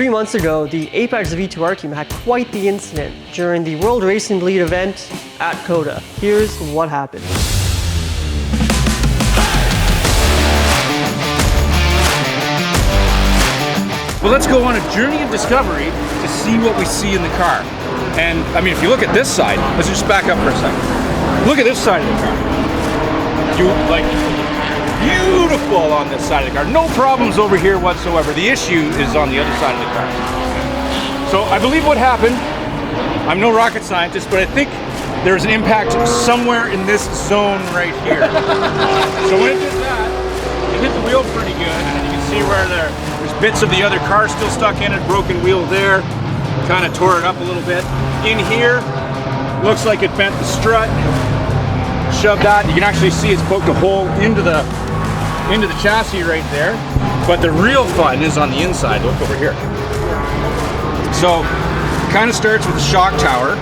3 months ago, the Apex V2R team had quite the incident during the World Racing League event at COTA. Here's what happened. Well, let's go on a journey of discovery to see what we see in the car. And I mean, if you look at this side, let's just back up for a second. Look at this side of the car. Beautiful on this side of the car. No problems over here whatsoever. The issue is on the other side of the car. So I believe what happened, I'm no rocket scientist, but I think there's an impact somewhere in this zone right here. So when it did that, it hit the wheel pretty good. And you can see where there's bits of the other car still stuck in it, broken wheel there, kind of tore it up a little bit. In here, looks like it bent the strut, shoved that. You can actually see it's poked a hole into the chassis right there. But the real fun is on the inside. Look over here. So, kind of starts with the shock tower.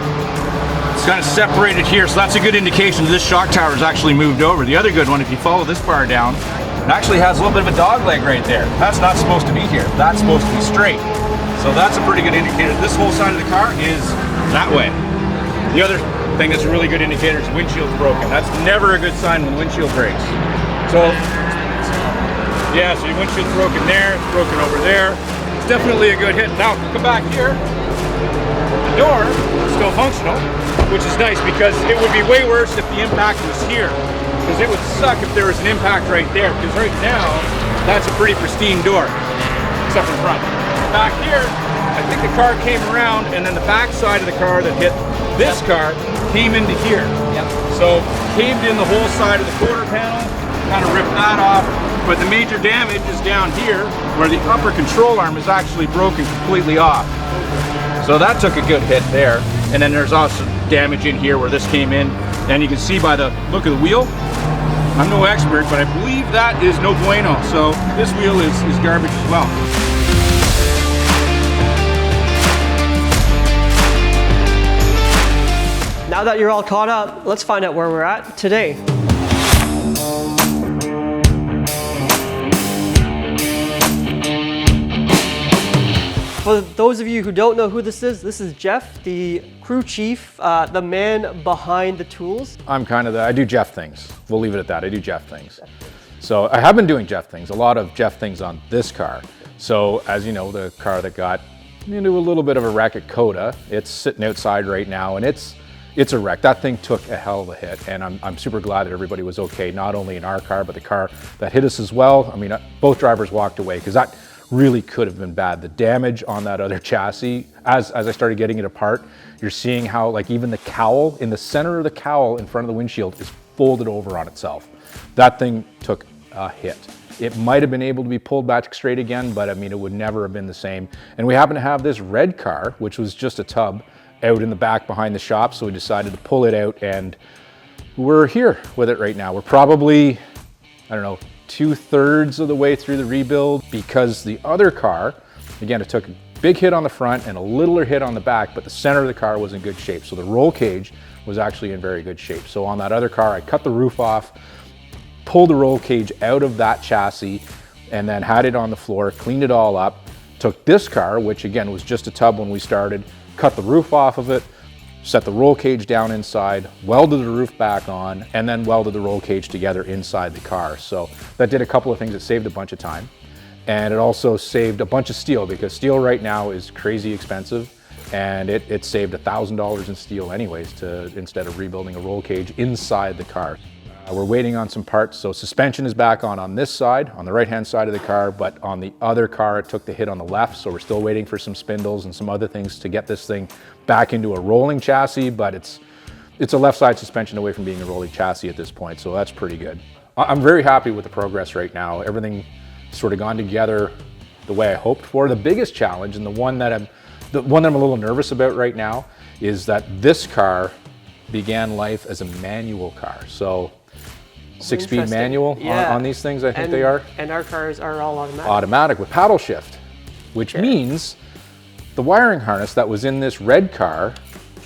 It's kind of separated here, so that's a good indication that this shock tower is actually moved over. The other good one, if you follow this bar down, it actually has a little bit of a dog leg right there. That's not supposed to be here. That's supposed to be straight. So that's a pretty good indicator. This whole side of the car is that way. The other thing that's a really good indicator is windshield's broken. That's never a good sign when the windshield breaks. So, yeah, so your windshield's broken there, it's broken over there. It's definitely a good hit. Now, come back here. The door is still functional, which is nice because it would be way worse if the impact was here. Because it would suck if there was an impact right there, because right now, that's a pretty pristine door, except for the front. Back here, I think the car came around, and then the back side of the car that hit this car came into here. Yep. So, caved in the whole side of the quarter panel, kind of ripped that off, but the major damage is down here, where the upper control arm is actually broken completely off. So that took a good hit there, and then there's also damage in here where this came in, and you can see by the look of the wheel, I'm no expert, but I believe that is no bueno. So this wheel is garbage as well. Now that you're all caught up, let's find out where we're at today. For those of you who don't know who this is Jeff, the crew chief, the man behind the tools. I do Jeff things. We'll leave it at that. I do Jeff things. So I have been doing Jeff things, a lot of Jeff things on this car. So as you know, the car that got into a little bit of a wreck at COTA, it's sitting outside right now, and it's a wreck. That thing took a hell of a hit, and I'm super glad that everybody was okay, not only in our car, but the car that hit us as well. I mean, both drivers walked away, because that really could have been bad. The damage on that other chassis, as I started getting it apart, you're seeing how like even the cowl, in the center of the cowl in front of the windshield is folded over on itself. That thing took a hit. It might have been able to be pulled back straight again, but I mean, it would never have been the same. And we happen to have this red car, which was just a tub, out in the back behind the shop, so we decided to pull it out, and we're here with it right now. We're probably, I don't know, 2/3 of the way through the rebuild, because the other car, again, it took a big hit on the front and a littler hit on the back, but the center of the car was in good shape. So the roll cage was actually in very good shape. So on that other car, I cut the roof off, pulled the roll cage out of that chassis, and then had it on the floor, cleaned it all up, took this car, which again was just a tub when we started, cut the roof off of it, set the roll cage down inside, welded the roof back on, and then welded the roll cage together inside the car. So that did a couple of things. It saved a bunch of time, and it also saved a bunch of steel, because steel right now is crazy expensive, and it saved $1,000 in steel anyways, instead of rebuilding a roll cage inside the car. We're waiting on some parts. So suspension is back on this side, on the right-hand side of the car, but on the other car, it took the hit on the left. So we're still waiting for some spindles and some other things to get this thing back into a rolling chassis, but it's a left side suspension away from being a rolling chassis at this point. So that's pretty good. I'm very happy with the progress right now. Everything sort of gone together the way I hoped for. The biggest challenge, and the one that I'm a little nervous about right now, is that this car began life as a manual car. So 6-speed manual on these things, I think they are. And our cars are all automatic. Automatic with paddle shift, which means the wiring harness that was in this red car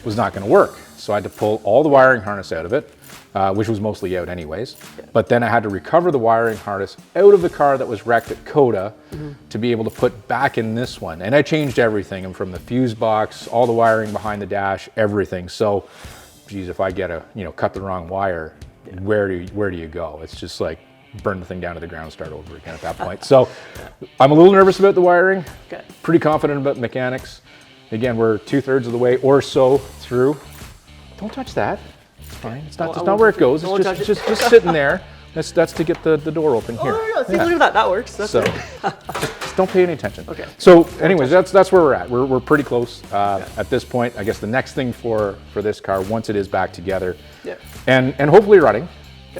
was not going to work. So I had to pull all the wiring harness out of it, which was mostly out anyways. But then I had to recover the wiring harness out of the car that was wrecked at COTA to be able to put back in this one. And I changed everything, and from the fuse box, all the wiring behind the dash, everything. So, geez, if I get cut the wrong wire, where do you go? It's just like burn the thing down to the ground, start over again at that point. So I'm a little nervous about the wiring, pretty confident about the mechanics. Again, we're 2/3 of the way or so through. Don't touch that. It's fine. It's not where it goes. It's just sitting there. That's to get the door open here. Oh, yeah. See, look at that. That works. That's so it. just don't pay any attention. Okay. So anyways, that's where we're at. We're pretty close at this point. I guess the next thing for this car, once it is back together and hopefully running,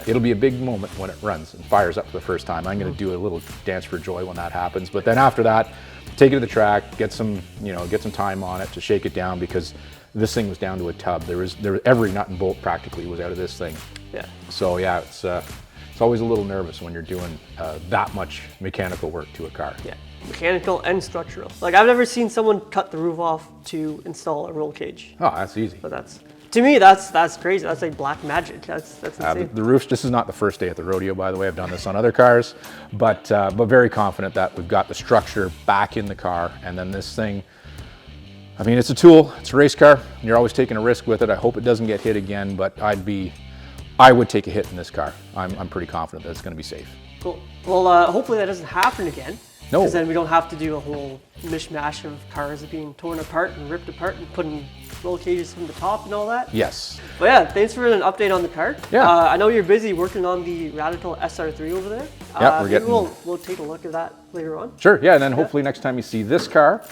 it'll be a big moment when it runs and fires up for the first time. I'm going to do a little dance for joy when that happens. But then after that, take it to the track, get some time on it to shake it down, because this thing was down to a tub. There was every nut and bolt practically was out of this thing. Yeah. So yeah, it's always a little nervous when you're doing that much mechanical work to a car. Yeah. Mechanical and structural. Like, I've never seen someone cut the roof off to install a roll cage. Oh, that's easy. But to me, that's crazy. That's like black magic. That's insane. The roofs, this is not the first day at the rodeo, by the way. I've done this on other cars, but very confident that we've got the structure back in the car. And then this thing, I mean, it's a tool, it's a race car. You're always taking a risk with it. I hope it doesn't get hit again, but I would take a hit in this car. I'm pretty confident that it's going to be safe. Cool. Well, hopefully that doesn't happen again. No. Because then we don't have to do a whole mishmash of cars being torn apart and ripped apart and putting roll cages from the top and all that. Yes. But yeah, thanks for an update on the car. Yeah. I know you're busy working on the Radical SR3 over there. Yeah, we're getting. We'll take a look at that later on. Sure. Yeah, and then hopefully next time you see this car,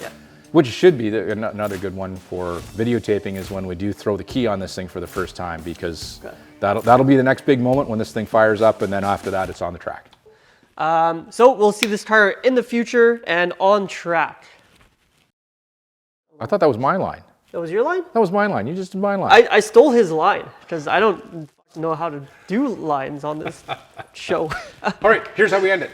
which should be another good one for videotaping, is when we do throw the key on this thing for the first time, because that'll be the next big moment when this thing fires up, and then after that it's on the track. So we'll see this car in the future and on track. I thought that was my line. That was your line? That was my line. You just did my line. I stole his line because I don't know how to do lines on this show. All right, here's how we end it.